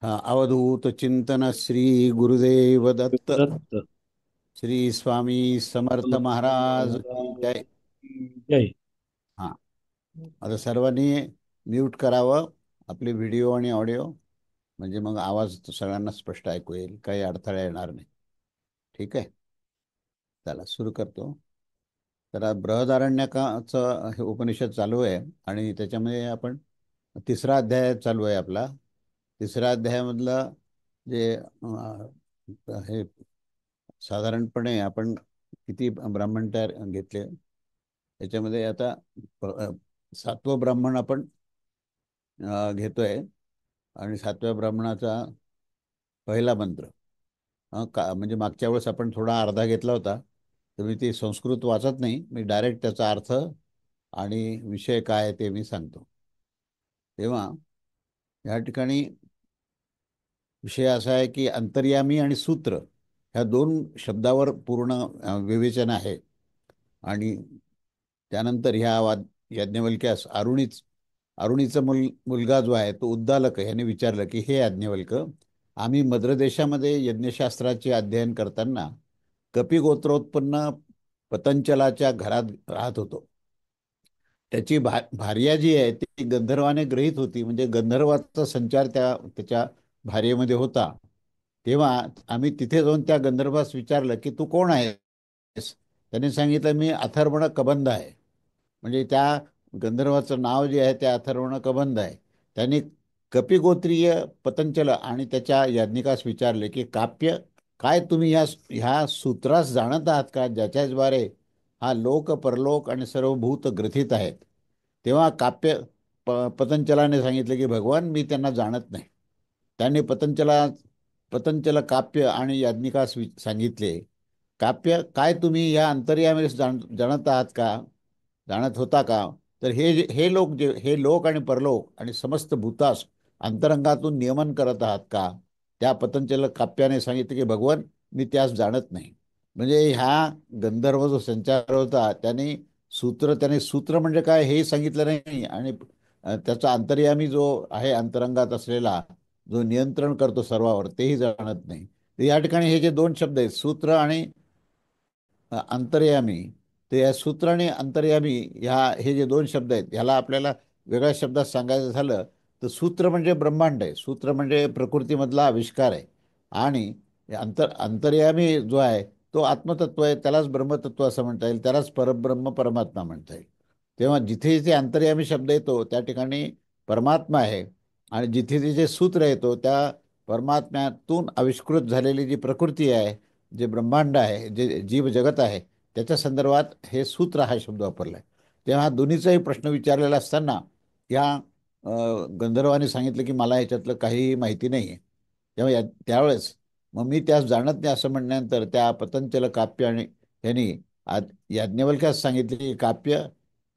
अवधूत चिंतन श्री गुरुदेव दत्त। दत्त श्री स्वामी समर्थ महाराज की जय. जय. हां. आता सर्वांनी म्यूट करावं आपले व्हिडिओ आणि ऑडिओ, म्हणजे मग आवाज सगळ्यांना स्पष्ट ऐकू येईल, काही अडथळा येणार नाही. ठीक आहे. चला सुरू करतो. तर बृहदारण्यकाचं हे उपनिषद चालू आहे आणि त्याच्यामध्ये आपण तिसरा अध्याय चालू आहे आपला. तिसऱ्या अध्यायामधलं जे हे साधारणपणे आपण किती ब्राह्मण तयार घेतले याच्यामध्ये आता अ, सातवं ब्राह्मण आपण घेतोय. आणि सातव्या ब्राह्मणाचा पहिला मंत्र म्हणजे मागच्या वेळेस आपण थोडा अर्धा घेतला होता, तर मी ती संस्कृत वाचत नाही, मी डायरेक्ट त्याचा अर्थ आणि विषय काय आहे ते मी सांगतो. तेव्हा या ठिकाणी विषय असा आहे की अंतर्यामी आणि सूत्र ह्या दोन शब्दावर पूर्ण विवेचन आहे. आणि त्यानंतर ह्या याज्ञवल्क्यास अरुणीचा मुलगा जो आहे तो उद्दालक ह्याने विचारलं की हे याज्ञवल्क, आम्ही मद्रदेशामध्ये यज्ञशास्त्राचे अध्ययन करताना कपिगोत्रोत्पन्न पतंचलाच्या घरात राहत होतो. त्याची भार्या जी आहे ती गंधर्वाने ग्रहित होती, म्हणजे गंधर्वाचा संचार त्याच्या भार्येमध्ये होता. तेव्हा आम्ही तिथे जाऊन त्या गंधर्वास विचारलं की तू कोण आहेस. त्याने सांगितलं मी अथर्वण कबंध आहे. म्हणजे त्या गंधर्वाचं नाव जे आहे ते अथर्वण कबंध आहे. त्यांनी कपिगोत्रीय पतंचल आणि त्याच्या याज्ञिकास विचारले की काप्य काय तुम्ही ह्या सूत्रास जाणत आहात का, ज्याच्याद्वारे हा लोक परलोक आणि सर्व भूत ग्रथित आहेत. तेव्हा पतंचलाने सांगितले की भगवान मी त्यांना जाणत नाही. त्यांनी पतंचल काप्य आणि याज्ञिकास सांगितले, काप्य काय तुम्ही या अंतर्यामी जाणत आहात का, जाणत होता का. तर हे लोक आणि परलोक आणि समस्त भूतास अंतरंगातून नियमन करत आहात का. त्या पतंजल काप्याने सांगितले की भगवान मी त्यास जाणत नाही. म्हणजे ह्या गंधर्व जो संचार होता त्याने सूत्र म्हणजे काय हे सांगितलं नाही. आणि त्याचा अंतर्यामी जो आहे अंतरंगात असलेला, जो नियंत्रण करतो सर्वावर, तेही जाणत नाही. तर या ठिकाणी हे जे दोन शब्द आहेत सूत्र आणि अंतर्यामी, ते या सूत्र आणि अंतर्यामी हे जे दोन शब्द आहेत ह्याला आपल्याला वेगळ्या शब्दात सांगायचं झालं तर सूत्र म्हणजे ब्रह्मांड आहे, सूत्र म्हणजे प्रकृतीमधला आविष्कार आहे. आणि अंतर्यामी जो आहे तो आत्मतत्व आहे, त्यालाच ब्रह्मतत्व असं म्हणता येईल, त्यालाच परब्रह्म परमात्मा म्हणता येईल. तेव्हा जिथे जिथे अंतर्यामी शब्द येतो त्या ठिकाणी परमात्मा आहे. आणि जिथे जिथे सूत्र येतो त्या परमात्म्यातून आविष्कृत झालेली जी प्रकृती आहे, जे ब्रह्मांड आहे, जे जीव जगत आहे, त्याच्या संदर्भात हे सूत्र हा शब्द वापरला आहे. तेव्हा हा दोन्हीचाही प्रश्न विचारलेला असताना या गंधर्वाने सांगितलं की मला ह्याच्यातलं काहीही माहिती नाही आहे. तेव्हा त्यावेळेस मग मी त्यास जाणत नाही असं म्हणल्यानंतर त्या पतंचल काप्य आणि यांनी याज्ञवल्क्यास सांगितले की काप्य,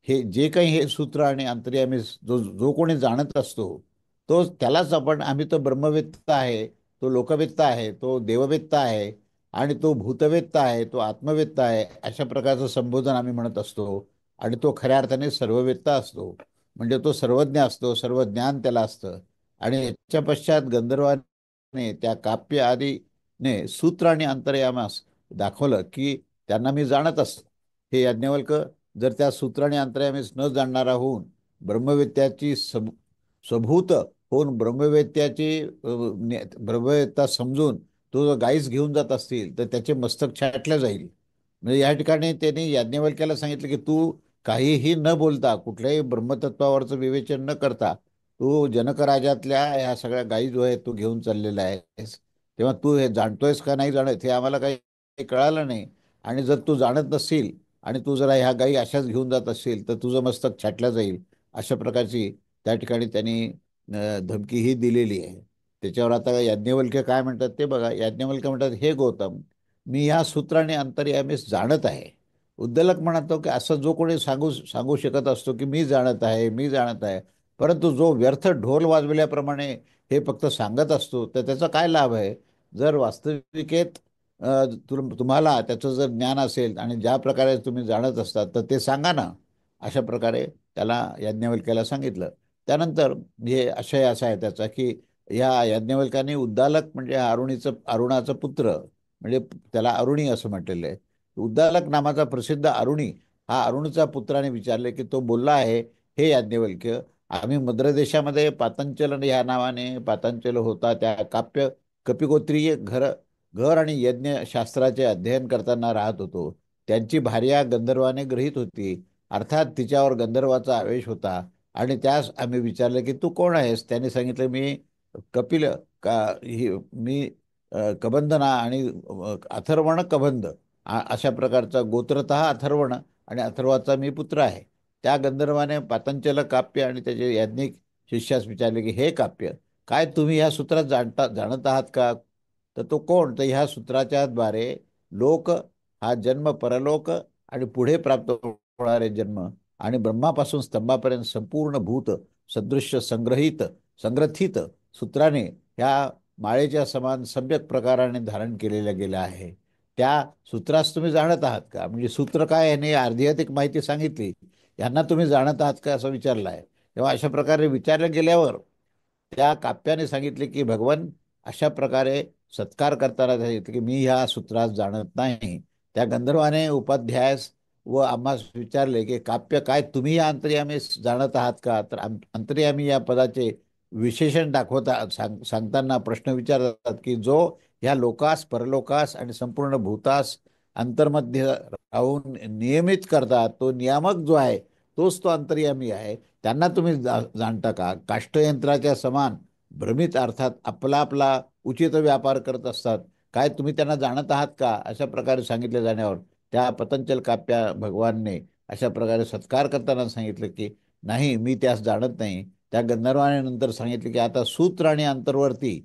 हे जे काही हे सूत्र आणि अंतर्यामी जो जो कोणी जाणत असतो त्यालाच आम्ही तो ब्रह्मवेत्ता आहे, तो लोकवेत्ता आहे, तो देववेत्ता आहे आणि तो भूतवेत्ता आहे, तो आत्मवेत्ता आहे, अशा प्रकारचं संबोधन आम्ही म्हणत असतो. आणि तो खऱ्या अर्थाने सर्ववेत्ता असतो, म्हणजे तो सर्वज्ञ असतो, सर्व ज्ञान त्याला असतं. आणि याच्या पश्चात गंधर्वाने त्या काप्य आदीने सूत्र आणि अंतर्यामास दाखवलं की त्यांना मी जाणत असतो. हे याज्ञवल्क जर त्या सूत्र आणि अंतर्यामीस न जाणणारा होऊन ब्रह्मवेत्याची स्वभूत होऊन ब्रह्मवेत्ता समजून तो जर गाईस घेऊन जात असतील तर त्याचे मस्तक छाटलं जाईल. म्हणजे या ठिकाणी त्यांनी याज्ञवल्क्याला सांगितलं की तू काहीही न बोलता, कुठल्याही ब्रह्मतत्वावरचं विवेचन न करता तू जनकराजातल्या ह्या सगळ्या गायी जो आहे तू घेऊन चाललेला आहेस. तेव्हा तू हे जाणतोयस का नाही जाणत हे आम्हाला काही कळालं नाही. आणि जर तू जाणत नसशील आणि तू जरा ह्या गायी अशाच घेऊन जात असशील तर तुझं मस्तक छाटलं जाईल. अशा प्रकारची त्या ठिकाणी त्यांनी धमकी ही दिलेली आहे. त्याच्यावर आता याज्ञवल्क्य काय म्हणतात ते बघा. याज्ञवल्क्य म्हणतात, हे गौतम, मी ह्या सूत्राने अंतर्यामीस जाणत आहे. उद्दलक म्हणतो की असं जो कोणी सांगू सांगू शकत असतो की मी जाणत आहे, मी जाणत आहे, परंतु जो व्यर्थ ढोल वाजविल्याप्रमाणे हे फक्त सांगत असतो तर त्याचा काय लाभ आहे. जर वास्तविकेत तुम्हाला त्याचं जर ज्ञान असेल आणि ज्या प्रकारे तुम्ही जाणत असतात तर ते सांगा ना. अशा प्रकारे त्याला याज्ञवल्क्याला सांगितलं. त्यानंतर हे आशय असा आहे त्याचा की या याज्ञवल्क्याने उद्दालक म्हणजे अरुणाचं पुत्र, म्हणजे त्याला अरुणी असं म्हटलेलं आहे. उद्दालक नामाचा प्रसिद्ध अरुणी हा अरुणचा पुत्राने विचारले की तो बोलला आहे, हे याज्ञवल्क्य, आम्ही मद्र देशामध्ये पातंचल या नावाने पातंचल होता त्या काप्य कपिगोत्रीय घर आणि यज्ञ शास्त्राचे अध्ययन करताना राहत होतो. त्यांची भार्या गंधर्वाने ग्रहित होती, अर्थात तिच्यावर गंधर्वाचा आवेश होता. आणि त्यास आम्ही विचारले की तू कोण आहेस. त्याने सांगितलं, मी कपिल का ही मी कबंधना आणि अथर्वण कबंध अशा प्रकारचा गोत्रतः अथर्वण आणि अथर्वाचा मी पुत्र आहे. त्या गंधर्वाने पातंचल काप्य आणि त्याचे याज्ञिक शिष्यास विचारले की हे काप्य, काय तुम्ही ह्या सूत्रात जाणत आहात का. तर तो कोण, तर ह्या सूत्राच्या द्वारे लोक हा जन्म परलोक आणि पुढे प्राप्त होणारे जन्म आणि ब्रह्मापासून स्तंभापर्यंत संपूर्ण भूत सदृश्य संग्रथित सूत्राने ह्या माळेच्या समान सम्यक प्रकाराने धारण केलेलं गेलं आहे. त्या सूत्रास तुम्ही जाणत आहात का, म्हणजे सूत्र काय, याने अर्धी अधिक माहिती सांगितली. यांना तुम्ही जाणत आहात का असं विचारलं आहे. तेव्हा अशा प्रकारे विचारलं गेल्यावर त्या काप्याने सांगितले की भगवान, अशा प्रकारे सत्कार करताना सांगितले की मी ह्या सूत्रास जाणत नाही. त्या गंधर्वाने उपाध्यायास व आम्हास विचारले की काप्य, काय तुम्ही या अंतर्यामी जाणत आहात का. तर अंतर्यामी या पदाचे विशेषण सांगताना प्रश्न विचारतात की जो ह्या लोकास परलोकास आणि संपूर्ण भूतास अंतर्मध्ये राहून नियमित करतात, तो नियामक जो आहे तोच तो अंतर्यामी आहे. त्यांना तुम्ही जाणता का. काष्टयंत्राच्या समान भ्रमित, अर्थात आपला आपला उचित व्यापार करत असतात, काय तुम्ही त्यांना जाणत आहात का. अशा प्रकारे सांगितले जाण्यावर त्या पतंजल काप्या भगवानने अशा प्रकारे सत्कार करताना सांगितलं की नाही, मी त्यास जाणत नाही. त्या गंधर्वाने नंतर सांगितले की आता सूत्र आणि अंतर्वर्ती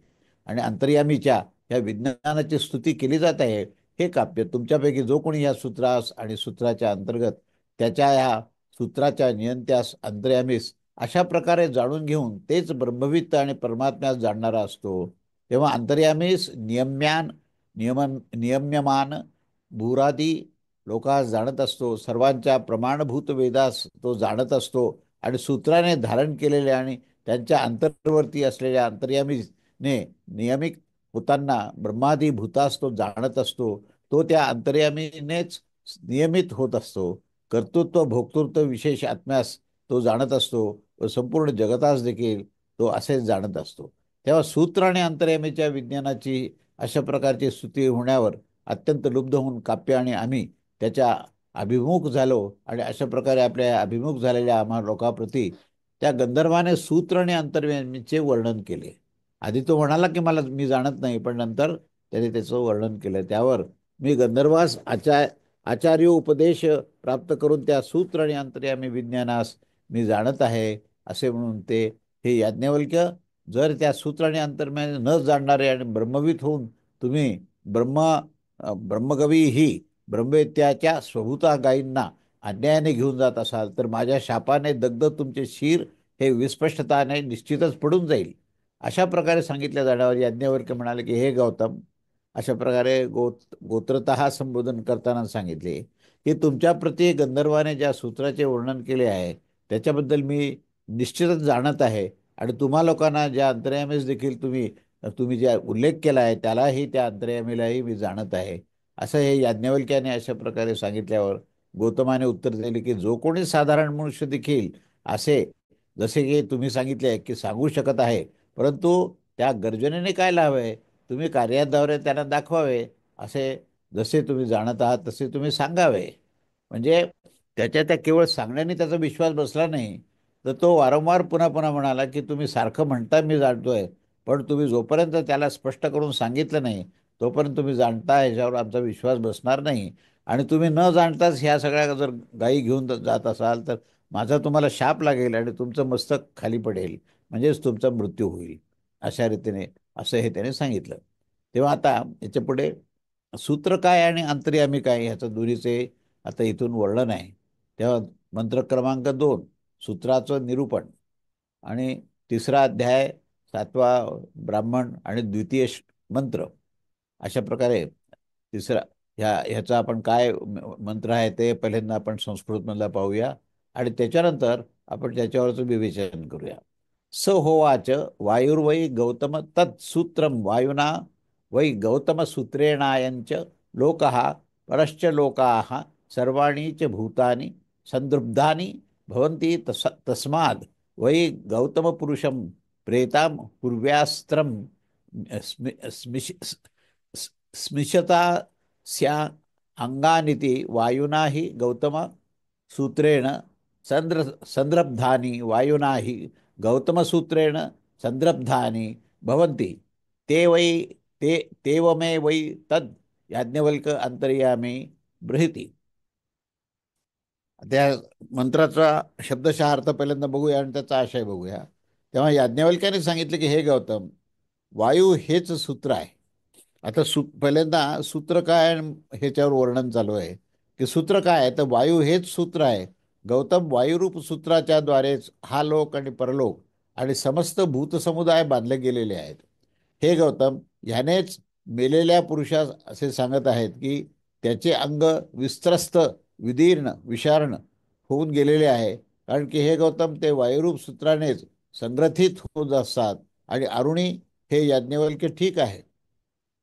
आणि अंतर्यामीच्या या विज्ञानाची स्तुती केली जात आहे. हे काप्य, तुमच्यापैकी जो कोणी या सूत्रास आणि सूत्राच्या अंतर्गत त्याच्या या सूत्राच्या नियंत्यास अंतर्यामीस अशा प्रकारे जाणून घेऊन तेच ब्रह्मवित्त आणि परमात्म्यास जाणणारा असतो, तेव्हा अंतर्यामीस नियम्यमान भूरादी लोकांस जाणत असतो. सर्वांच्या प्रमाणभूत वेदास तो जाणत असतो आणि सूत्राने धारण केलेल्या आणि त्यांच्या अंतर्वर्ती असलेल्या अंतर्यामीने नियमित होताना ब्रह्मादी भूतास तो जाणत असतो. तो त्या अंतर्यामीनेच नियमित होत असतो. कर्तृत्व भोक्तृत्व विशेष आत्म्यास तो जाणत असतो व संपूर्ण जगतास देखील तो असेच जाणत असतो. तेव्हा सूत्र आणि अंतर्यामीच्या विज्ञानाची अशा प्रकारची स्तुती होण्यावर अत्यंत लुब्ध होऊन काप्य आणि आम्ही त्याच्या अभिमुख झालो आणि अशा प्रकारे आपल्या अभिमुख झालेल्या आम्हा लोकांप्रती त्या गंधर्वाने सूत्र आणि अंतर्यामीचे वर्णन केले. आधी तो म्हणाला की मी जाणत नाही, पण नंतर त्याने त्याचं वर्णन केलं. त्यावर मी गंधर्वास आचार्य उपदेश प्राप्त करून त्या सूत्र आणि अंतर्यामी विज्ञानास मी जाणत आहे असे म्हणून ते, हे याज्ञवल्क्य, जर त्या सूत्र आणि अंतर्यामी न जाणणारे आणि ब्रह्मवित होऊन तुम्ही ब्रह्मगवी ही ब्रह्मवेत्याच्या स्वभूता गायींना अन्यायाने घेऊन जात असाल तर माझ्या शापाने दग्ध तुमचे शिर हे विस्पष्टताने निश्चितच पडून जाईल. अशा प्रकारे सांगितल्या जाण्यावर याज्ञवल्क्य म्हणाले की हे गौतम, अशा प्रकारे गोत्रतः संबोधन करताना सांगितले की तुमच्या प्रती गंधर्वाने ज्या सूत्राचे वर्णन केले आहे त्याच्याबद्दल मी निश्चितच जाणत आहे आणि तुम्हा लोकांना ज्या अंतर्यामीस देखील तुम्ही तुम्ही ज्या उल्लेख केला आहे त्यालाही, त्या अंतर्यामीलाही मी जाणत आहे. असं हे याज्ञवल्क्याने अशा प्रकारे सांगितल्यावर गौतमाने उत्तर दिले की जो कोणी साधारण मनुष्य देखील असे जसे की तुम्ही सांगितले की सांगू शकत आहे, परंतु त्या गर्जनेने काय लाभ आहे. तुम्ही कार्याद्वारे त्यांना दाखवावे. असे जसे तुम्ही जाणत आहात तसे तुम्ही सांगावे. म्हणजे त्याच्या त्या केवळ सांगण्याने त्याचा विश्वास बसला नाही, तर तो वारंवार पुन्हा पुन्हा म्हणाला की तुम्ही सारखं म्हणता मी जाणतोय, पण तुम्ही जोपर्यंत त्याला स्पष्ट करून सांगितलं नाही तोपर्यंत तुम्ही जाणता ह्याच्यावर आमचा विश्वास बसणार नाही. आणि तुम्ही न जाणताच ह्या सगळ्या जर गायी घेऊन जात असाल तर माझा तुम्हाला शाप लागेल आणि तुमचं मस्तक खाली पडेल, म्हणजेच तुमचा मृत्यू होईल. अशा रीतीने असं हे त्याने सांगितलं. तेव्हा आता याच्यापुढे सूत्र काय आणि अंतर्यामी काय ह्याचं दोन्हीचे आता इथून वर्णन आहे. तेव्हा मंत्र क्रमांक 2 सूत्राचं निरूपण आणि तिसरा अध्याय 7वा ब्राह्मण आणि द्वितीय मंत्र, अशा प्रकारे तिसरा ह्याचा आपण काय मंत्र आहे ते पहिल्यांदा आपण संस्कृतमधला पाहूया आणि त्याच्यानंतर आपण त्याच्यावरचं विवेचन करूया. स होवाच वायुर्वै गौतम तत्सूत्रम वायुना वै गौतमसूत्रेणायञ्च लोकः परश्च लोकाः सर्वाणि च भूतानि संदृब्धानि भवन्ति तस्माद् वै गौतमपुरुषं प्रेतां पूर्व्यास्त्रं स्मिशता स्या अंगानिति वायुना हि गौतम सूत्रेण संद्रब्धानि वायुना हि गौतमसूत्रेण संद्रब्धानि भवन्ति ते वै ते तेवमे वै तद याज्ञवल्क अंतर्यामी बृहति. त्या मंत्राचा शब्दशः अर्थ पहिल्यांदा बघूया आणि त्याचा आशय बघूया. तेव्हा याज्ञवल्क्याने सांगितले की हे गौतम, वायू हेच सूत्र आहे. आता पहिल्यांदा सूत्र काय आणि ह्याच्यावर वर्णन चालू आहे की सूत्र काय आहे, तर वायू हेच सूत्र आहे. गौतम, वायुरूप सूत्राच्या द्वारेच हा लोक आणि परलोक आणि समस्त भूतसमुदाय बांधले गेलेले आहेत. हे गौतम, ह्यानेच मेलेल्या पुरुषास असे सांगत आहेत की त्याचे अंग विस्त्रस्त, विदीर्ण, विषार्ण होऊन गेलेले आहे. कारण की हे गौतम, ते वायुरूप सूत्रानेच संग्रथित होत असतात. आणि अरुणी हे याज्ञवल्क्य ठीक आहे.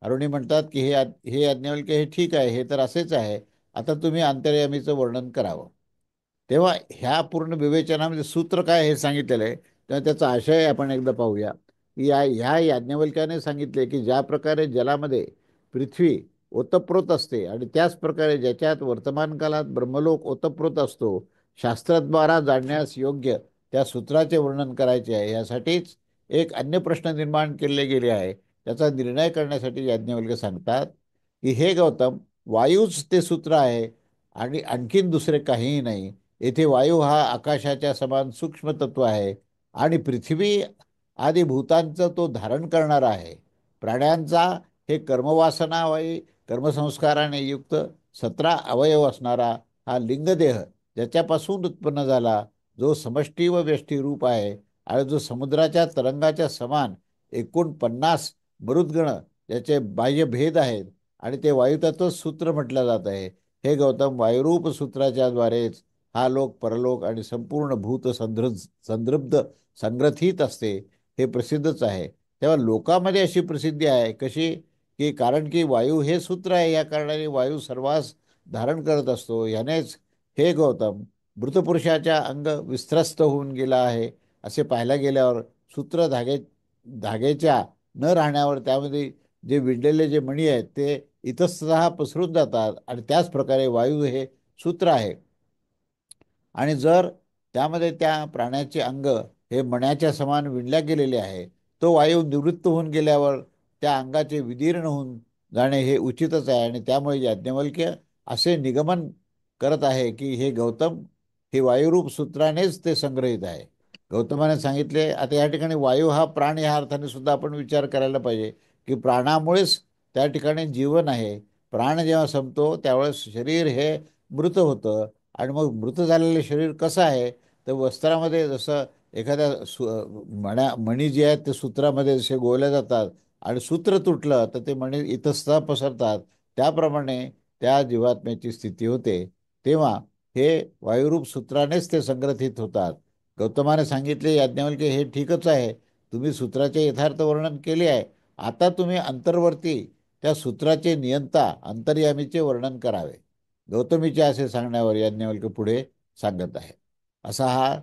अरुणी म्हणतात की हे याज्ञवल्क्य हे ठीक आहे, हे तर असेच आहे. आता तुम्ही अंतर्यामीचं वर्णन करावं. तेव्हा ह्या पूर्ण विवेचनामध्ये सूत्र काय हे सांगितलेलं आहे. तेव्हा त्याचा आशय आपण एकदा पाहूया की ह्या याज्ञवल्क्याने सांगितले की ज्या प्रकारे जलामध्ये पृथ्वी ओतप्रोत असते आणि त्याच प्रकारे ज्याच्यात वर्तमान काळात ब्रह्मलोक ओतप्रोत असतो, शास्त्रद्वारा जाणण्यास योग्य त्या सूत्राचे वर्णन करायचे आहे. यासाठीच एक अन्य प्रश्न निर्माण केले गेले आहे. त्याचा निर्णय करण्यासाठी याज्ञवल्क्य सांगतात की हे गौतम, वायूच ते सूत्र आहे आणि आणखीन दुसरे काहीही नाही. येथे वायू हा आकाशाच्या समान सूक्ष्म तत्व आहे आणि पृथ्वी आदी भूतांचं तो धारण करणारा आहे. प्राण्यांचा हे कर्मवासनावाई कर्मसंस्काराने युक्त 17 अवयव असणारा हा लिंगदेह ज्याच्यापासून उत्पन्न झाला, जो समष्टी व व्यष्टी रूप आहे आणि जो समुद्राच्या तरंगाच्या समान एकूण 50 मरुद्गण ज्याचे बाह्य भेद आहेत आणि ते वायुतत्वच सूत्र म्हटलं जात आहे. हे गौतम, वायुरूप सूत्राच्या द्वारेच हा लोक, परलोक आणि संपूर्ण भूत संदृब्ध संग्रथित असते, हे प्रसिद्धच आहे. तेव्हा लोकामध्ये अशी प्रसिद्धी आहे कशी, की कारण की वायू हे सूत्र आहे, या कारणाने वायू सर्वांस धारण करत असतो. यानेच हे गौतम, मृतपुरुषाच्या अंग विस्त्रस्त होऊन गेला आहे असे पाहायला गेल्यावर सूत्र धागेच्या न राहण्यावर त्यामध्ये जे विणलेले जे मणी आहेत ते इतस्ततः पसरून जातात आणि त्याच प्रकारे वायू हे सूत्र आहे. आणि जर त्यामध्ये त्या प्राण्याचे अंग हे मण्याच्या समान विणल्या गेलेले आहे, तो वायू निवृत्त होऊन गेल्यावर त्या अंगाचे विदीर्ण होऊन जाणे हे उचितच आहे. आणि त्यामुळे याज्ञवल्क्य असे निगमन करत आहे की हे गौतम, हे वायुरूप सूत्रानेच ते संग्रहित आहे. गौतमाने सांगितले. आता या ठिकाणी वायू हा प्राण या अर्थाने सुद्धा आपण विचार करायला पाहिजे की प्राणामुळेच त्या ठिकाणी जीवन आहे. प्राण जेव्हा संपतो त्यावेळेस शरीर हे मृत होतं. आणि मग मृत झालेले शरीर कसं आहे, तर वस्त्रामध्ये जसं एखाद्या मणी जे आहेत ते सूत्रामध्ये जसे गोवल्या जातात आणि सूत्र तुटलं तर ते मणी इतस्ततः पसरतात, त्याप्रमाणे त्या जीवात्म्याची स्थिती होते. तेव्हा हे वायुरूप सूत्रानेच ते संग्रथित होतात. गौतमाने सांगितले, याज्ञवल्क्य हे ठीकच आहे, तुम्ही सूत्राचे यथार्थ वर्णन केले आहे. आता तुम्ही अंतर्वर्ती त्या सूत्राचे नियंता अंतर्यामीचे वर्णन करावे. गौतमीच्या असे सांगण्यावर याज्ञवल्क्य पुढे सांगत आहे. असा हा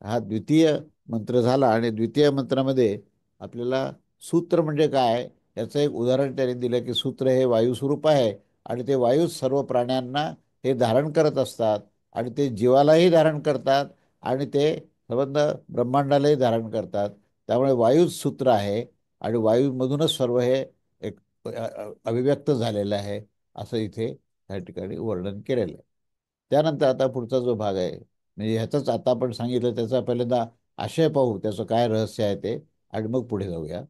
हा द्वितीय मंत्र झाला. आणि द्वितीय मंत्रामध्ये आपल्याला सूत्र म्हणजे काय याचं एक उदाहरण त्याने दिलं की सूत्र हे वायुस्वरूप आहे आणि ते वायूच सर्व प्राण्यांना हे धारण करत असतात आणि ते जीवालाही धारण करतात आणि ते संबंध ब्रह्मांडालाही धारण करतात. त्यामुळे वायूच सूत्र आहे आणि वायूमधूनच सर्व हे एक अभिव्यक्त झालेलं आहे, असं इथे या ठिकाणी वर्णन केलेलं आहे. त्यानंतर आता पुढचा जो भाग आहे, म्हणजे ह्याचंच आता आपण सांगितलं त्याचा पहिल्यांदा आशय पाहू, त्याचं काय रहस्य आहे ते, आणि मग पुढे जाऊया.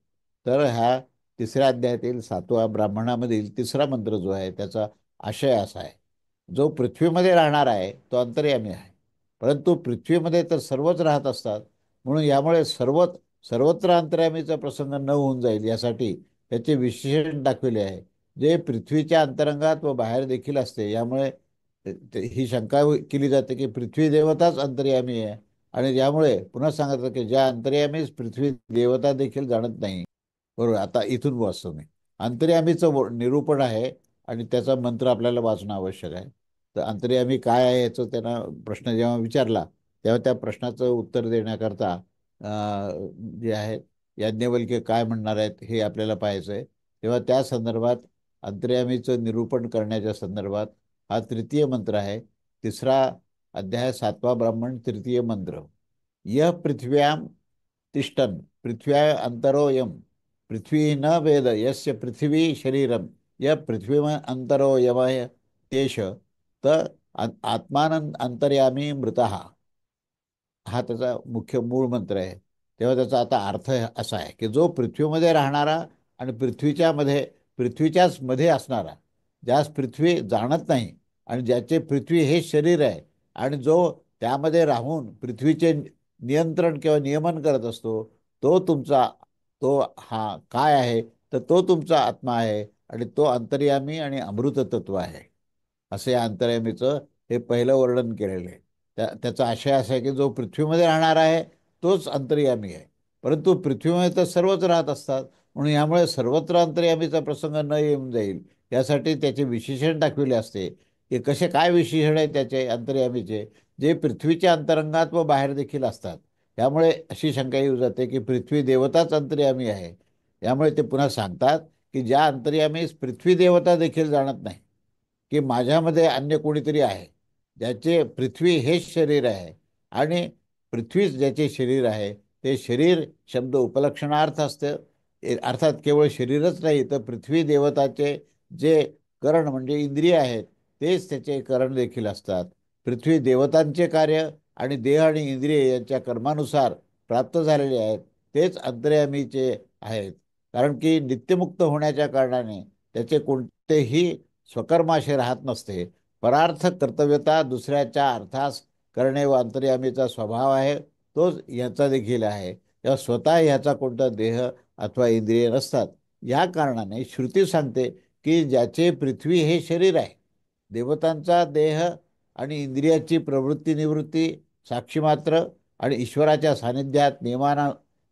तर ह्या तिसऱ्या अध्यायातील 7व्या ब्राह्मणामधील तिसरा मंत्र जो आहे त्याचा आशय असा आहे, जो पृथ्वीमध्ये राहणार आहे तो अंतर्यामी आहे. परंतु पृथ्वीमध्ये तर सर्वच राहत असतात, म्हणून यामुळे सर्वत्र अंतर्यामीचा प्रसंग न होऊन जाईल यासाठी त्याचे विशेषण दाखविले आहे, जे पृथ्वीच्या अंतरंगात व बाहेर देखील असते. यामुळे ही शंका केली जाते की पृथ्वी देवताच अंतर्यामी आहे. आणि यामुळे पुन्हा सांगितलं की ज्या अंतर्यामी पृथ्वी देवता देखील जाणत नाही. बरोबर. आता इथून वाचतो मी. अंतर्यामीचं निरूपण आहे आणि त्याचा मंत्र आपल्याला वाचणं आवश्यक आहे. तर अंतर्यामी काय आहे याचं त्यांना प्रश्न जेव्हा विचारला, तेव्हा त्या प्रश्नाचं उत्तर देण्याकरता जे आहे याज्ञवल्क्य काय म्हणणार आहेत हे आपल्याला पाहायचं आहे. तेव्हा त्या संदर्भात अंतर्यामीचं निरूपण करण्याच्या संदर्भात हा तृतीय मंत्र आहे. तिसरा अध्याय 7वा ब्राह्मण तृतीय मंत्र. यह पृथ्व्यां तिष्ठन् पृथ्व्या अंतरो यम पृथ्वी न वेद यस्य पृथ्वी शरीरम यह पृथ्वी अंतरो यमय तेष त आत्मान अंतर्यामी मृतः. हा त्याचा मुख्य मूळ मंत्र आहे. तेव्हा त्याचा आता अर्थ असा आहे की जो पृथ्वीमध्ये राहणारा आणि पृथ्वीच्याच मध्ये असणारा, ज्यास पृथ्वी जाणत नाही आणि ज्याचे पृथ्वी हे शरीर आहे आणि जो त्यामध्ये राहून पृथ्वीचे नियंत्रण किंवा नियमन करत असतो, तो तुमचा तो हा काय आहे, तर तो तुमचा आत्मा आहे आणि तो अंतर्यामी आणि अमृत तत्व आहे. असे या अंतर्यामीचं हे पहिलं वर्णन केलेलं आहे. त्याचा आशय असा आहे की जो पृथ्वीमध्ये राहणार आहे तोच अंतर्यामी आहे. परंतु पृथ्वीमध्ये तर सर्वच राहत असतात, म्हणून यामुळे सर्वत्र अंतर्यामीचा प्रसंग न येऊन जाईल यासाठी त्याचे विशेषण दाखविले असते की कसे काय विशेषण आहे त्याचे अंतर्यामीचे, जे पृथ्वीच्या अंतरंगात व बाहेर देखील असतात. त्यामुळे अशी शंका येऊ जाते की पृथ्वी देवताच अंतर्यामी आहे. यामुळे ते पुन्हा सांगतात की ज्या अंतर्यामीस पृथ्वी देवता देखील जाणत नाही की माझ्यामध्ये अन्य कोणीतरी आहे, ज्याचे पृथ्वी हेच शरीर आहे आणि पृथ्वीच ज्याचे शरीर आहे, ते शरीर शब्द उपलक्षणार्थ असतं. अर्थात केवळ शरीरच नाही, तर पृथ्वी देवताचे जे करण म्हणजे इंद्रिय आहेत तेच त्याचे करण देखील असतात. पृथ्वी देवतांचे कार्य आणि देह आणि इंद्रिय यांच्या कर्मानुसार प्राप्त झालेले आहेत तेच अंतर्यामीचे आहेत. कारण की नित्यमुक्त होण्याच्या कारणाने त्याचे कोणतेही स्वकर्माशय राहत नसते. परार्थ कर्तव्यता दुसऱ्याच्या अर्थास करणे व अंतर्यामीचा स्वभाव आहे, तोच ह्याचा देखील आहे. तेव्हा स्वतः ह्याचा कोणता देह अथवा इंद्रिय नसतात. या कारणाने श्रुती सांगते की ज्याचे पृथ्वी हे शरीर आहे, देवतांचा देह आणि इंद्रियाची प्रवृत्ती निवृत्ती साक्षी मात्र आणि ईश्वराच्या सानिध्यात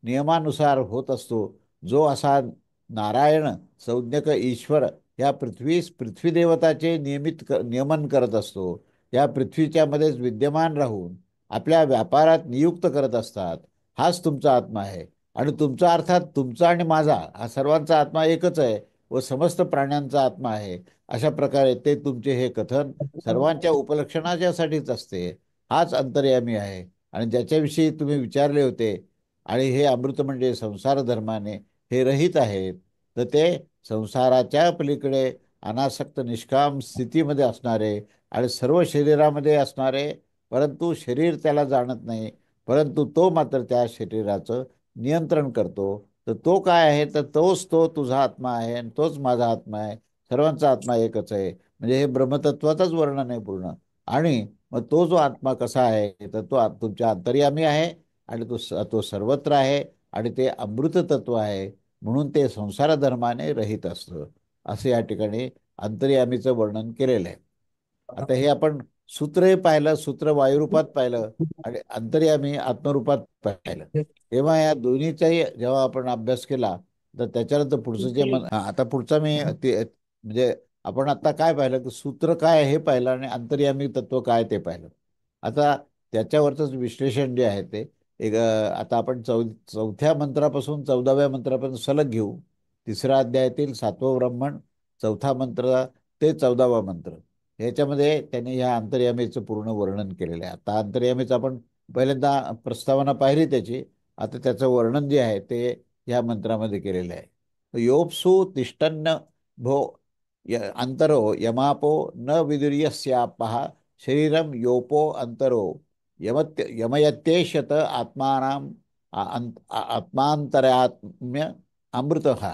नियमानुसार होत असतो. जो असा नारायण संज्ञक ईश्वर या पृथ्वी देवताचे नियमन करत असतो. या पृथ्वीच्या मध्येच विद्यमान राहून आपल्या व्यापारात नियुक्त करत असतात. हाच तुमचा आत्मा आहे आणि तुमचा अर्थात तुमचा आणि माझा हा सर्वांचा आत्मा एकच आहे व समस्त प्राण्यांचा आत्मा आहे. अशा प्रकारे ते तुमचे हे कथन सर्वांच्या उपलक्षणाच्यासाठीच असते. हाच अंतर्यामी आहे आणि ज्याच्याविषयी तुम्ही विचारले होते आणि हे अमृत म्हणजे संसार धर्माने हे रहित आहेत, तर ते संसाराच्या पलीकडे अनासक्त निष्काम स्थितीमध्ये असणारे आणि सर्व शरीरामध्ये असणारे, परंतु शरीर त्याला जाणत नाही, परंतु तो मात्र त्या शरीराचं नियंत्रण करतो. तर तो काय आहे, तर तो तुझा आत्मा आहे आणि तोच माझा आत्मा आहे. सर्वांचा आत्मा एकच आहे. म्हणजे हे ब्रह्मतत्वाचंच वर्णन आहे पूर्ण. आणि मग तो जो आत्मा कसा आहे, तर तो तुमच्या अंतर्यामी आहे आणि तो सर्वत्र आहे आणि ते अमृत तत्व आहे. म्हणून ते संसार धर्माने रहित असतं. असं या ठिकाणी अंतर्यामीचं वर्णन केलेलं आहे. आता हे आपण सूत्रही पाहिलं, सूत्र वायुरूपात पाहिलं आणि अंतर्यामी आत्मरूपात पाहिलं. तेव्हा या दोन्हीचाही जेव्हा आपण अभ्यास केला, तर त्याच्यानंतर पुढचं आता पुढचा मी ते म्हणजे आपण आता काय पाहिलं की सूत्र काय आहे हे पाहिलं आणि अंतर्यामी तत्व काय ते पाहिलं. आता त्याच्यावरचंच विश्लेषण जे आहे ते आता आपण चौथ्या मंत्रापासून 14व्या मंत्रापर्यंत सलग घेऊ. तिसरा अध्यायातील 7वं ब्राह्मण, चौथा मंत्र ते 14वा मंत्र, ह्याच्यामध्ये त्यांनी ह्या अंतर्यामीचं पूर्ण वर्णन केलेलं आहे. आता अंतर्यामीचं आपण पहिल्यांदा प्रस्तावना पाहिली त्याची. आता त्याचं वर्णन जे आहे ते ह्या मंत्रामध्ये केलेलं आहे. योप्सु तिष्ठन्न भो अंतरो यमापो न विदुर्यस्यापः शरीरम योपो अंतरो यमयत्येषत आत्मानाम आत्मांतरात्म्य अमृतः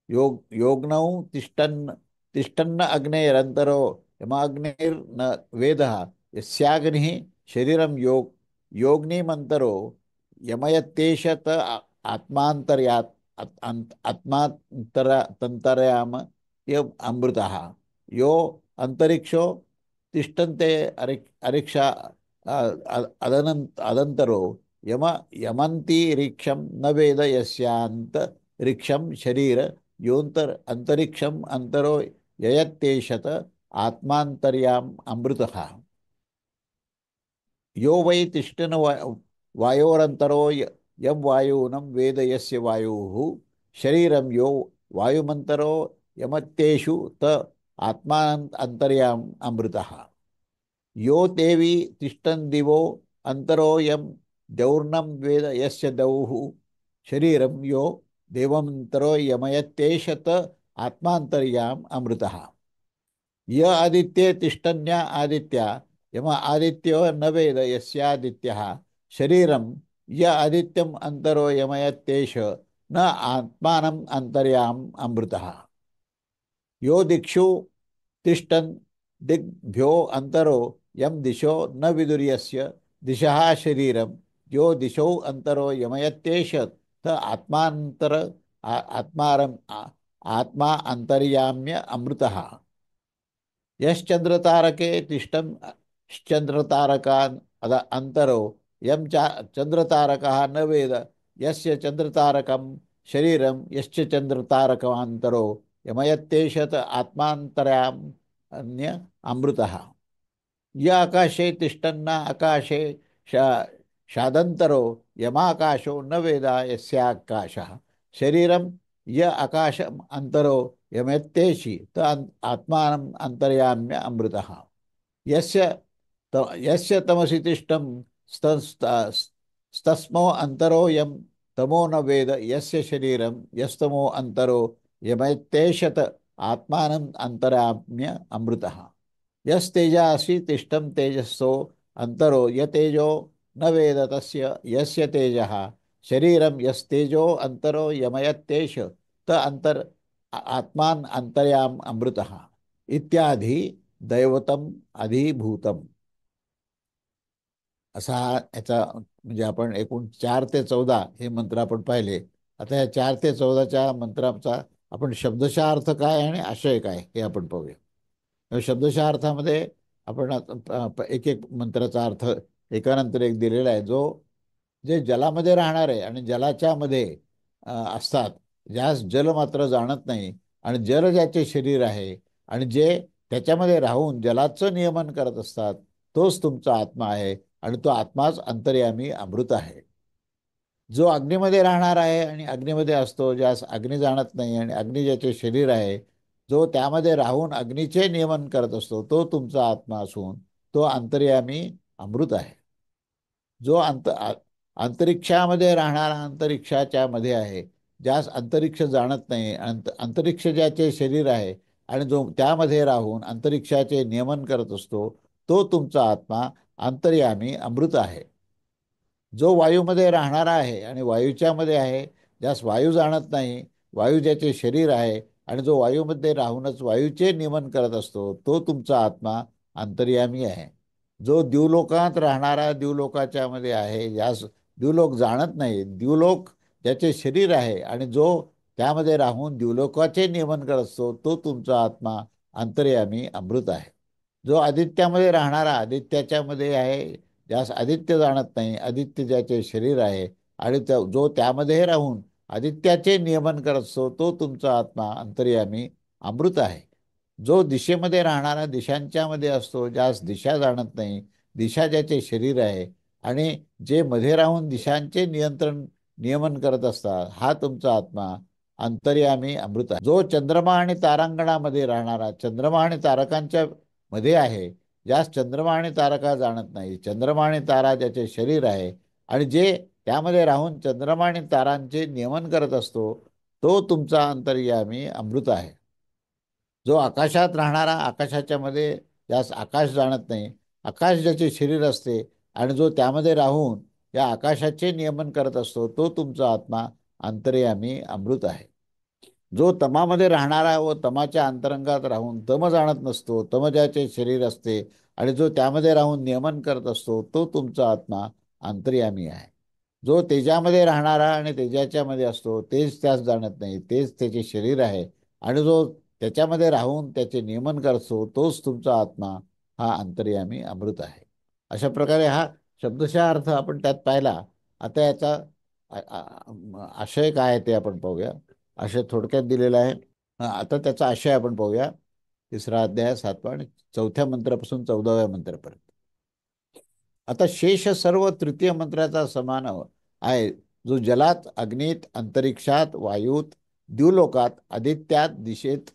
योग्नौ तिष्ठन्न अग्नेरंतरो यमाग्निर्न वेदः यस्याग्निः शरीरम योग्निमंतरो यमयत्येषत आत्मांतर्यात् आत्मांतरायाम ये अमृतः यो अंतरिक्षो तिष्ठन्ते अरिक्षा अदंतरो यम यमंतीरिक्षम न वेद यस्यांत रिक्षम शरीर योंतर अंतरिक्षम अंतरो ययत्येषत आत्मांतर्याम अमृतः यो वै तिष्ठन वायोरंतरो यम वायूनं वेद यस्य वायुः शरीरं यो वायुमंतरो यमत्येषु त आत्मांतर्याम अमृतः यो देवी तिष्ठन् दिवो अंतरो यम दौर्णं वेद यस्य दौः शरीरं यो देवमंतरो यमयत्येष त आत्मांतर्याम अमृतः य आदित्ये तिष्ठन्या आदित्या यम आदित्यो न वेद यस्यादित्यः शरीरं य आदित्यम अंतरो यमयत्येष न आत्मानं अंतर्याम अमृतः यो दिक्षु तिष्ठन् दिग्भ्यो अंतरो यम दिशो न विदुर्यस्य दिशः शरीरं यो दिशो अंतरो यमयत्येष त आत्मा अंतर्याम्य अमृतः यश्चंद्रतारके तिष्ठन् चंद्रतारकान् अंतरो यम चंद्रतारकः न वेद यस्य चंद्रतारकं शरीरं यश्च चंद्रतारकान्तरो यमयत्येषत आत्मान्तराम्य अमृतः य आकाशे तिष्ठन्ना आकाशे शा शादंतरो यमाकाशो न वेदा यस्याकाशः शरीरं य आकाश अंतरो यमत्येषि आत्मानं अंतर्याम्य अमृतः यस्य यस्य तमसि तिष्ठं स्तस्मो अंतरो यम तमो न वेद यस्य शरीरं यस्तमो अंतरो यमत्येषत आत्मानं अंतराम्य अमृतः यस्तेजासि तिष्ठं तेजसो अंतरो यतेजो न वेद तस्य यस्य तेजः शरीरं यस्तेजो अंतरो यमयत्येष त अंतर आत्मान अंतर्याम अमृतः इत्यादी दैवतम अधिभूतम असा याचा म्हणजे आपण एकूण 4 ते 14 हे मंत्र आपण पाहिले. आता या 4 ते 14च्या मंत्राचा आपण शब्दशः अर्थ काय आणि आशय काय हे आपण पाहूया. शब्दशः अर्थामध्ये आपण एक एक मंत्राचा अर्थ एकानंतर एक दिलेला आहे. जे जलामध्ये राहणार आहे आणि जलाच्या मध्ये असतात, ज्यास जल मात्र जाणत नाही आणि जल ज्याचे शरीर आहे आणि जे त्याच्यामध्ये राहून जलाचं नियमन करत असतात, तोच तुमचा आत्मा आहे आणि तो आत्माच अंतर्यामी अमृत आहे. जो अग्नीमध्ये राहणार आहे आणि अग्नीमध्ये असतो, ज्यास अग्नी जाणत नाही आणि अग्नी ज्याचे शरीर आहे, जो त्यामध्ये राहून अग्नीचे नियमन करत असतो, तो तुमचा आत्मा असून तो अंतर्यामी अमृत आहे. जो अंतरिक्षामध्ये राहणारा अंतरिक्षाच्या मध्ये आहे, ज्यास अंतरिक्ष जाणत नाही, अंतरिक्ष ज्याचे शरीर आहे आणि जो त्यामध्ये राहून अंतरिक्षाचे नियमन करत असतो, तो तुमचा आत्मा अंतर्यामी अमृत आहे. जो वायूमध्ये राहणारा आहे आणि वायूच्या मध्ये आहे, ज्यास वायू जाणत नाही, वायू ज्याचे शरीर आहे आणि जो वायूमध्ये राहूनच वायूचे नियमन करत असतो, तो तुमचा आत्मा अंतर्यामी आहे. जो द्युलोकात राहणारा द्युलोकाच्या मध्ये आहे, ज्यास द्युलोक जाणत नाही, द्युलोक ज्याचे शरीर आहे आणि जो त्यामध्ये राहून द्युलोकाचे नियमन करत असतो, तो तुमचा आत्मा अंतर्यामी अमृत आहे. जो आदित्यामध्ये राहणारा आदित्याच्या मध्ये आहे, ज्यास आदित्य जाणत नाही, आदित्य ज्याचे शरीर आहे आणि जो त्यामध्ये राहून आदित्याचे नियमन करत असतो, तो तुमचा आत्मा अंतर्यामी अमृत आहे. जो दिशेमध्ये राहणारा दिशांच्या मध्ये असतो, ज्यास दिशा जाणत नाही, दिशा ज्याचे शरीर आहे आणि जे मध्ये राहून दिशांचे नियमन करत असतात, हा तुमचा आत्मा अंतर्यामी अमृत आहे. जो चंद्रमा आणि तारांगणामध्ये राहणारा चंद्रमा आणि तारकांच्या मध्ये आहे, ज्यास चंद्रमा आणि तारका जाणत नाही, चंद्रमा आणि तारा ज्याचे शरीर आहे आणि जे त्यामध्ये राहून चंद्रमा आणि तारांचे नियमन करत असतो, तो तुमचा अंतर्यामी अमृत आहे. जो आकाशात राहणारा आकाशाच्या मध्ये, ज्यास आकाश जाणत नाही, आकाश ज्याचे शरीर असते आणि जो त्यामध्ये राहून या आकाशाचे नियमन करत असतो, तो तुमचा आत्मा अंतर्यामी अमृत आहे. जो तमामध्ये राहणारा व तमाच्या अंतरंगात राहून तम जाणत नसतो, तम ज्याचे शरीर असते आणि जो त्यामध्ये राहून नियमन करत असतो, तो तुमचा आत्मा अंतर्यामी आहे. जो तेजामध्ये राहणारा आणि तेजाच्या मध्ये असतो, तेच त्यास जाणत नाही, तेच त्याचे शरीर आहे आणि जो त्याच्यामध्ये राहून त्याचे नियमन करतो, तोच तुमचा आत्मा हा अंतर्यामी अमृत आहे. अशा प्रकारे हा शब्दशः अर्थ आपण त्यात पाहिला. आता याचा आशय काय आहे ते आपण पाहूया. आशय थोडक्यात दिलेला आहे. आता त्याचा आशय आपण पाहूया. तिसरा अध्याय 7वा आणि 4थ्या मंत्रापासून 14व्या मंत्रापर्यंत. आता शेष सर्व तृतीय मंत्राचा समान आहे, जो जलात, अग्नीत, अंतरिक्षात, वायूत, द्युलोकात, आदित्यात, दिशेत,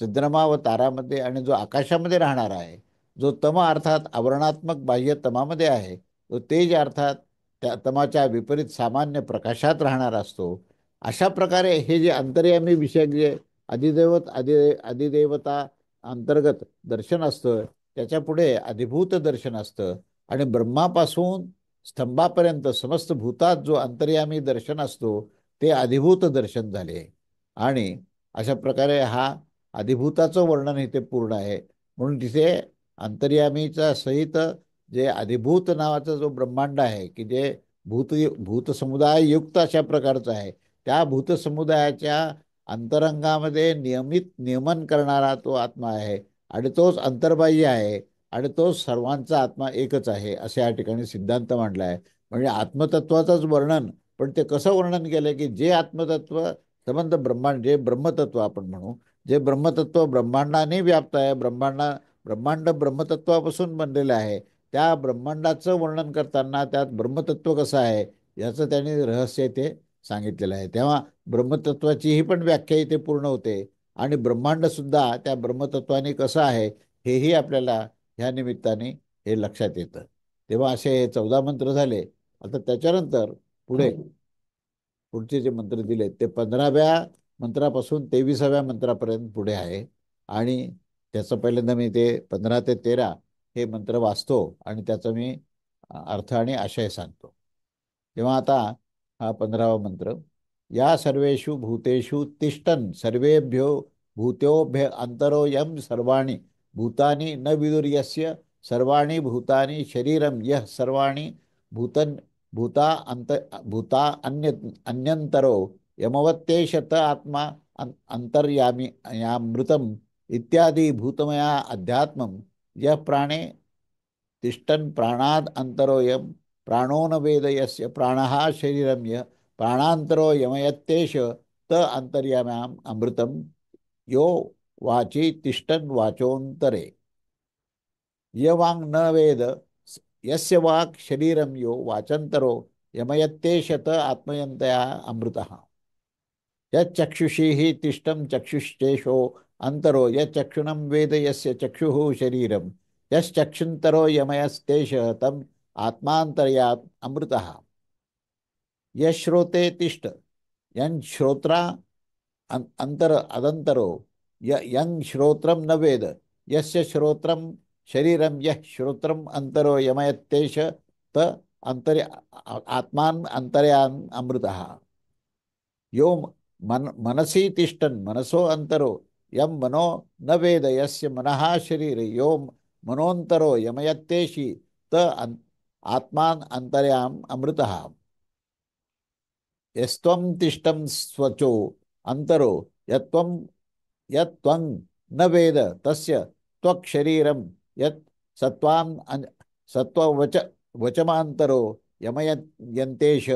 चंद्रमा व तारामध्ये आणि जो आकाशामध्ये राहणार आहे, जो तम अर्थात आवरणात्मक बाह्य तमामध्ये आहे, तो तेज अर्थात त्या तमाच्या विपरीत सामान्य प्रकाशात राहणार असतो. अशा प्रकारे हे जे अंतर्यामी विषयक जे अधिदेवता अंतर्गत दर्शन असतं, त्याच्या पुढे अधिभूत दर्शन असतं आणि ब्रह्मापासून स्तंभापर्यंत समस्त भूतात जो अंतर्यामी दर्शन असतो ते अधिभूत दर्शन झाले. आणि अशा प्रकारे हा अधिभूताचं वर्णन इथे पूर्ण आहे. म्हणून तिथे अंतर्यामीचा सहित जे अधिभूत नावाचा जो ब्रह्मांड आहे की जे भूतसमुदाय युक्त अशा प्रकारचं आहे, त्या भूतसमुदायाच्या अंतरंगामध्ये नियमन करणारा तो आत्मा आहे आणि तोच अंतर्बाह्य आहे आणि तो सर्वांचा आत्मा एकच आहे असे या ठिकाणी सिद्धांत मांडला आहे. म्हणजे आत्मतत्वाचंच वर्णन, पण ते कसं वर्णन केलं की जे आत्मतत्व संबंध ब्रह्मांड, जे ब्रह्मतत्व आपण म्हणू, जे ब्रह्मतत्व ब्रह्मांडाने व्याप्त आहे, ब्रह्मांड ब्रह्मतत्वापासून बनलेलं आहे, त्या ब्रह्मांडाचं वर्णन करताना त्यात ब्रह्मतत्व कसं आहे याचं त्यांनी रहस्य ते सांगितलेलं आहे. तेव्हा ब्रह्मतत्वाची ही पण व्याख्या इथे पूर्ण होते आणि ब्रह्मांड सुद्धा त्या ब्रह्मतत्वाने कसं आहे हेही आपल्याला ह्या निमित्ताने हे लक्षात येतं. तेव्हा असे हे 14 मंत्र झाले. आता त्याच्यानंतर पुढचे जे मंत्र दिलेत ते 15व्या मंत्रापासून 23व्या मंत्रापर्यंत पुढे आहे. आणि त्याचं पहिल्यांदा मी ते 15 ते 13 हे मंत्र वाचतो आणि त्याचा मी अर्थ आणि आशय सांगतो. तेव्हा आता हा 15वा मंत्र. या सर्वेषु भूतेषु तिष्ठन् सर्वेभ्यो भूत्योभ्य अंतरो यम सर्वाणि भूतानि न विदुर्यस्य सर्वाणि भूतानि शरीरम यः सर्वाणि भूतन भूता अंत भूता अन्यंतरो यमवत्तेशत आत्मा अंतर्यामी यामृतम इत्यादी भूतमया अध्यात्मम यः प्राणे तिष्ठन् प्राणाद अंतरोयम प्राणो न वेद यस्य प्राणः शरीरम यः प्राणांतरो यमयत्तेष त अंतर्याम्याम अमृतम यो वाची तिष्ठन् वाचोंतरे य वांग न वेद यस्य वाक् शरीरम यो वाचंतरो यमयत्तेषत आत्मयंतया अमृतः यच्चक्षुषी हि तिष्ठं चक्षुश्चेषो अंतरो यच्चक्षुणं वेद यस्य चक्षुः शरीरम यश्चक्षुंतरो यमयस्तेष तम आत्मांतर्यात् अमृतः यश्रोते तिष्ठ यं श्रोत्रा अंतर अदंतरो यं श्रोत्रम न वेद यस्य श्रोत्रम शरीरम यः श्रोत्रम अंतरो यमयत्तेष त अंतर आत्मान अंतर्यान अमृतः यो मनसी तिष्ठन् मनसो अंतरो यम मनो न वेद यस्य मनः शरीर यो मनोंतरो यमयत्तेषि त आत्मान अंतर्याम अमृतः यस्त्वं तिष्ठं स्वचो अंतरो यत्त्वं यत्त्वं न वेद तस्य त्वक्शरीरं यत् सत्वां सत्ववच वचमांतरो यमयन्तेष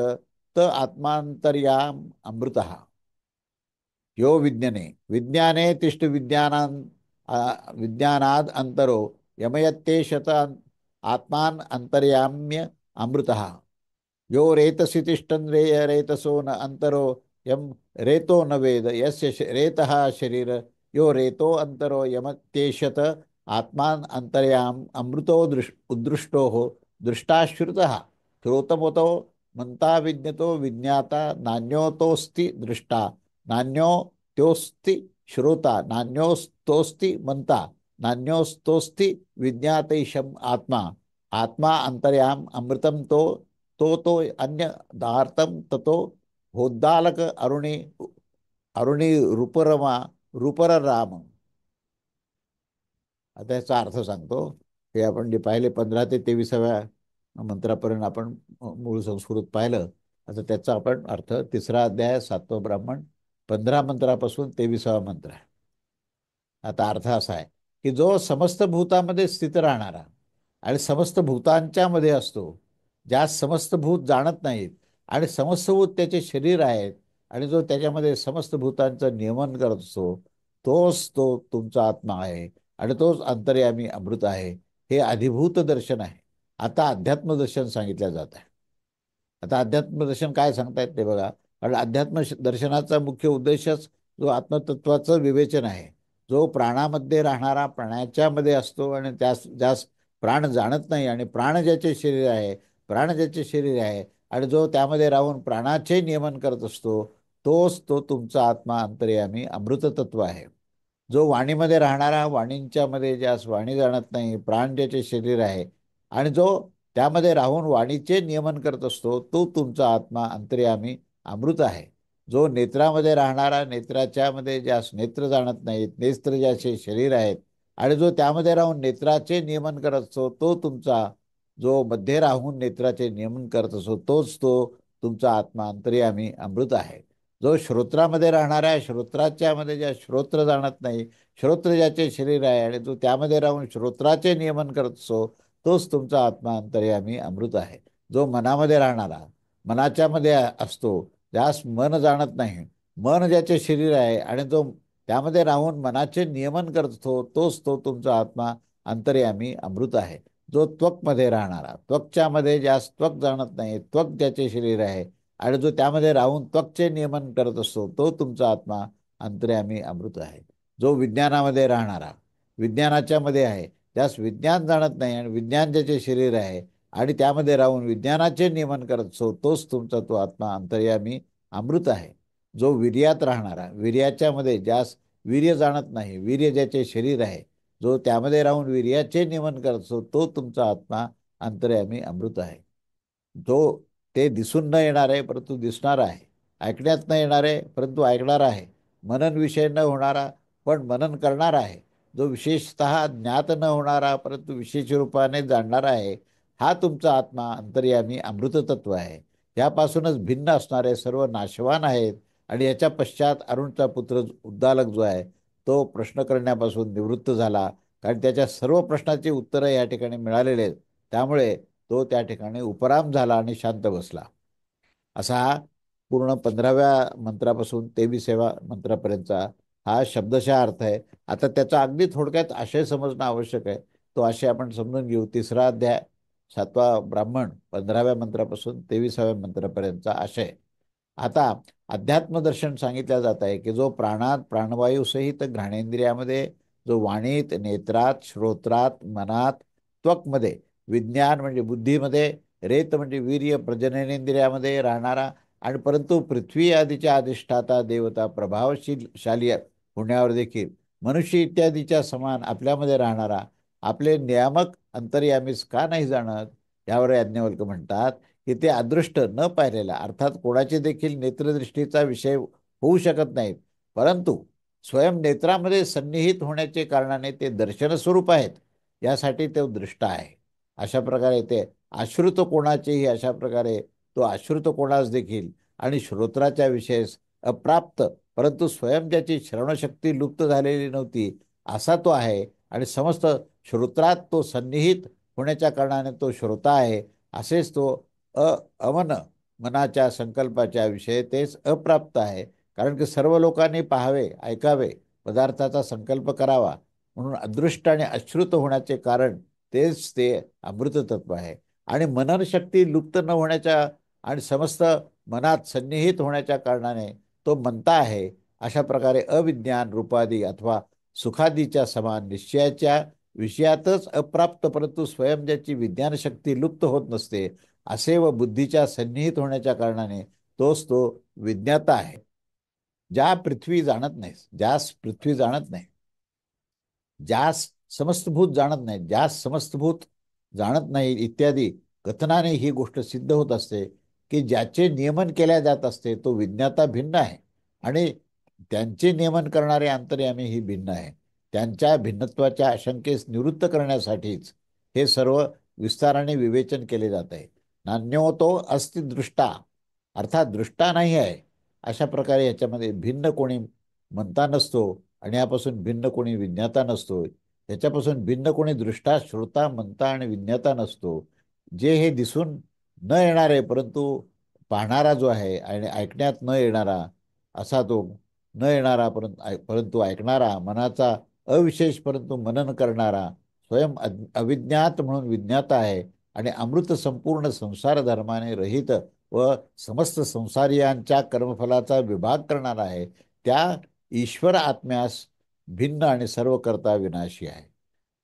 त आत्मांतर्याम अमृतः यो विज्ञाने विज्ञाने तिष्ठ विज्ञानाद अंतरो यमयत्तेषत आत्मान अंतर्याम्य अमृतः यो रेतसि तिष्ठन् रेतसो न अंतरो यम रेतो न वेद यस्य रेतः शरीर यो रेतो अंतरो यमत्येषत आत्मान अंतर्याम अमृतो उदृष्टो दृष्टाश्रुतः श्रोतमतो मंता विज्ञतो विज्ञाता नान्योतोस्ति दृष्टा नान्यो त्योस्ति श्रोता नान्योस्तोस्ति मंता नान्योस्तोस्ति विज्ञातैषम आत्मा आत्मा अंतर्याम अमृतम तो अन्य दार्थम ततो होद्दालक अरुणी अरुणी रूपरमा रूपर राम. आता याचा अर्थ सांगतो. हे आपण जे पाहिले 15 ते 23व्या मंत्रापर्यंत आपण मूळ संस्कृत पाहिलं. आता त्याचा आपण अर्थ 3रा अध्याय 7वं ब्राह्मण 15 मंत्रापासून 23वा मंत्र आहे. आता अर्थ असा आहे की जो समस्त भूतामध्ये स्थित राहणारा आणि समस्त भूतांच्या मध्ये असतो, ज्या समस्त भूत जाणत नाहीत आणि समस्त भूत त्याचे शरीर आहेत, आणि जो त्याच्यामध्ये समस्त भूतांचं नियमन करत असतो, तोच तो तुमचा आत्मा आहे आणि तोच अंतर्यामी अमृत आहे. हे अधिभूत दर्शन आहे. आता अध्यात्म दर्शन सांगितलं जात आहे. आता अध्यात्म दर्शन काय सांगतायत ते बघा. कारण दर्शनाचा मुख्य उद्देशच जो आत्मतत्वाचं विवेचन आहे. जो प्राणामध्ये राहणारा प्राण्याच्या मध्ये असतो आणि ज्यास प्राण जाणत नाही, आणि प्राण ज्याचे शरीर आहे, प्राण ज्याचे शरीर आहे, आणि जो त्यामध्ये राहून प्राणाचे नियमन करत असतो, तोच तो तुमचा आत्मा अंतर्यामी अमृततत्व आहे. जो वाणीमध्ये राहणारा, वाणींच्या मध्ये ज्यास वाणी जाणत नाही, प्राण ज्याचे शरीर आहे, आणि जो त्यामध्ये राहून वाणीचे नियमन करत असतो, तो तुमचा आत्मा अंतर्यामी अमृत आहे. जो नेत्रामध्ये राहणारा, नेत्राच्या मध्ये ज्यास नेत्र जाणत नाहीत, नेत्र ज्याचे शरीर आहेत, आणि जो त्यामध्ये राहून नेत्राचे नियमन करत असतो, तो तुमचा, जो मध्ये राहून नेत्राचे नियमन करत असतो, तोच तो तुमचा आत्मा अंतर्यामी अमृत आहे. जो श्रोत्रामध्ये राहणारा आहे, श्रोत्राच्या मध्ये ज्या श्रोत्र जाणत नाही, श्रोत्र ज्याचे शरीर आहे, आणि जो त्यामध्ये राहून श्रोत्राचे नियमन करत असतो, तोच तुमचा आत्मा अंतर्यामी अमृत आहे. जो मनामध्ये राहणारा, मनाच्या मध्ये असतो, ज्यास मन जाणत नाही, मन ज्याचे शरीर आहे, आणि जो त्यामध्ये राहून मनाचे नियमन करत असतो, तोच तो तुमचा आत्मा अंतर्यामी अमृत आहे. जो त्वकमध्ये राहणारा, त्वकच्या मध्ये ज्यास त्वक जाणत नाही, त्वक ज्याचे शरीर आहे, आणि जो त्यामध्ये राहून त्वकचे नियमन करत असतो, तो तुमचा आत्मा अंतर्यामी अमृत आहे. जो विज्ञानामध्ये राहणारा, विज्ञानाच्या मध्ये आहे, त्यास विज्ञान जाणत नाही, आणि विज्ञान ज्याचे शरीर आहे, आणि त्यामध्ये राहून विज्ञानाचे नियमन करत असतो, तोच तुमचा तो आत्मा अंतर्यामी अमृत आहे. जो वीर्यात राहणारा, वीर्याच्या मध्ये ज्यास वीर्य जाणत नाही, वीर्य ज्याचे शरीर आहे, जो त्यामध्ये राहून वीर्याचे नियमन करत असतो, तो तुमचा आत्मा अंतर्यामी अमृत आहे. जो ते दिसून न येणार आहे परंतु दिसणारा आहे, ऐकण्यात न येणार आहे परंतु ऐकणारा आहे, मनन विषय न होणारा पण मनन करणारा आहे, जो विशेषतः ज्ञात न होणारा परंतु विशेष रूपाने जाणणारा आहे, हा तुमचा आत्मा अंतर्यामी अमृततत्व आहे. यापासूनच भिन्न असणारे सर्व नाशवान आहेत, आणि याच्या पश्चात अरुणचा पुत्र उद्दालक जो आहे, तो प्रश्न करण्यापासून निवृत्त झाला, कारण त्याच्या सर्व प्रश्नाची उत्तरं या ठिकाणी मिळालेली आहेत. त्यामुळे तो त्या ठिकाणी उपराम झाला आणि शांत बसला. असा हा पूर्ण 15व्या मंत्रापासून 23व्या मंत्रापर्यंतचा हा शब्दशः अर्थ आहे. आता त्याचा अगदी थोडक्यात आशय समजणं आवश्यक आहे. तो आशय आपण समजून घेऊ. 3रा अध्याय 7वा ब्राह्मण 15व्या मंत्रापासून 23व्या मंत्रापर्यंतचा आशय. आता अध्यात्मदर्शन सांगितलं जात आहे की जो प्राणात, प्राणवायूसहित घ्राणेंद्रियामध्ये, जो वाणीत, नेत्रात, श्रोत्रात, मनात, त्वकमध्ये, विज्ञान म्हणजे बुद्धीमध्ये, रेत म्हणजे वीर्य प्रजननेंद्रियामध्ये राहणारा, आणि परंतु पृथ्वी आदीच्या अधिष्ठाता देवता प्रभावशील शाली होण्यावर देखील मनुष्य इत्यादीच्या समान आपल्यामध्ये राहणारा, आपले नियामक अंतर्यामीच का नाही जाणत, यावर याज्ञवल्क्य म्हणतात की ते अदृष्ट न पाहिलेला, अर्थात कोणाचे देखील नेत्रदृष्टीचा विषय होऊ शकत नाहीत, परंतु स्वयं नेत्रामध्ये सन्निहित होण्याचे कारणाने ते दर्शन स्वरूप आहेत, यासाठी तो दृष्टा आहे. अशा प्रकारे ते आश्रित कोणाचेही, अशा प्रकारे तो आश्रित कोणास देखील आणि श्रोत्राच्या विषयीस अप्राप्त, परंतु स्वयं ज्याची श्रवणशक्ती लुप्त झालेली नव्हती, असा तो आहे, आणि समस्त श्रोत्रात तो सन्निहित होण्याच्या कारणाने तो श्रोता आहे. असेच तो अमन, मनाच्या संकल्पाच्या विषय तेच अप्राप्त आहे. कारण की सर्व लोकांनी पाहावे, ऐकावे, पदार्थाचा संकल्प करावा, म्हणून अदृष्ट आणि अश्रुत होण्याचे कारण तेच ते अमृततत्व आहे. आणि मननशक्ती लुप्त न होण्याच्या आणि समस्त मनात सन्निहित होण्याच्या कारणाने तो मनता आहे. अशा प्रकारे अविज्ञान रूपादी अथवा सुखादीच्या समान निश्चयाच्या विषयातच अप्राप्त, परंतु स्वयं ज्याची विज्ञानशक्ती लुप्त होत नसते, असे व बुद्धीच्या सन्निहित होण्याच्या कारणाने तोच तो विज्ञाता आहे. ज्या पृथ्वी जाणत नाही, ज्यास पृथ्वी जाणत नाही, ज्यास समस्तभूत जाणत नाही, ज्यास समस्तभूत जाणत नाही इत्यादी कथनाने ही गोष्ट सिद्ध होत असते की ज्याचे नियमन केल्या जात असते तो विज्ञाता भिन्न आहे, आणि त्यांचे नियमन करणारे अंतर्यामी ही भिन्न आहे. त्यांच्या भिन्नत्वाच्या आशंकेस निवृत्त करण्यासाठीच हे सर्व विस्ताराने विवेचन केले जात आहे. नान्यो तो अस्ति दृष्टा, अर्थात दृष्टा नाही आहे. अशा प्रकारे याच्यामध्ये भिन्न कोणी म्हणता नसतो, आणि यापासून भिन्न कोणी विज्ञाता नसतो. ह्याच्यापासून भिन्न कोणी दृष्टा, श्रोता, मनता आणि विज्ञाता नसतो. जे हे दिसून न येणारे परंतु पाहणारा जो आहे आणि ऐकण्यात न येणारा असा तो न येणारा परंतु ऐकणारा, मनाचा अविशेष परंतु मनन करणारा, स्वयं अविज्ञात म्हणून विज्ञाता आहे आणि अमृत संपूर्ण संसार धर्माने रहित व समस्त संसारियांच्या कर्मफलाचा विभाग करणारा आहे. त्या ईश्वर आत्म्यास भिन्न आणि सर्व करता विनाशी आहे.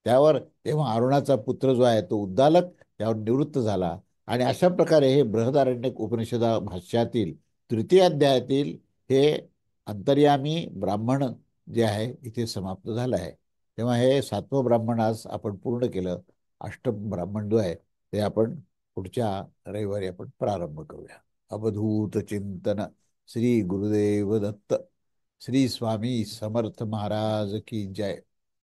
त्यावर तेव्हा अरुणाचा पुत्र जो आहे तो उद्दालक त्यावर निवृत्त झाला आणि अशा प्रकारे हे बृहदारण्यक उपनिषदा भाष्यातील तृतीय अध्यायातील हे अंतर्यामी ब्राह्मण जे आहे इथे समाप्त झालं आहे. तेव्हा हे सातवं ब्राह्मण आज आपण पूर्ण केलं. अष्टम ब्राह्मण जो आहे ते आपण पुढच्या रविवारी आपण प्रारंभ करूया. अवधूत चिंतन. श्री गुरुदेव दत्त. श्री स्वामी समर्थ महाराज की जय.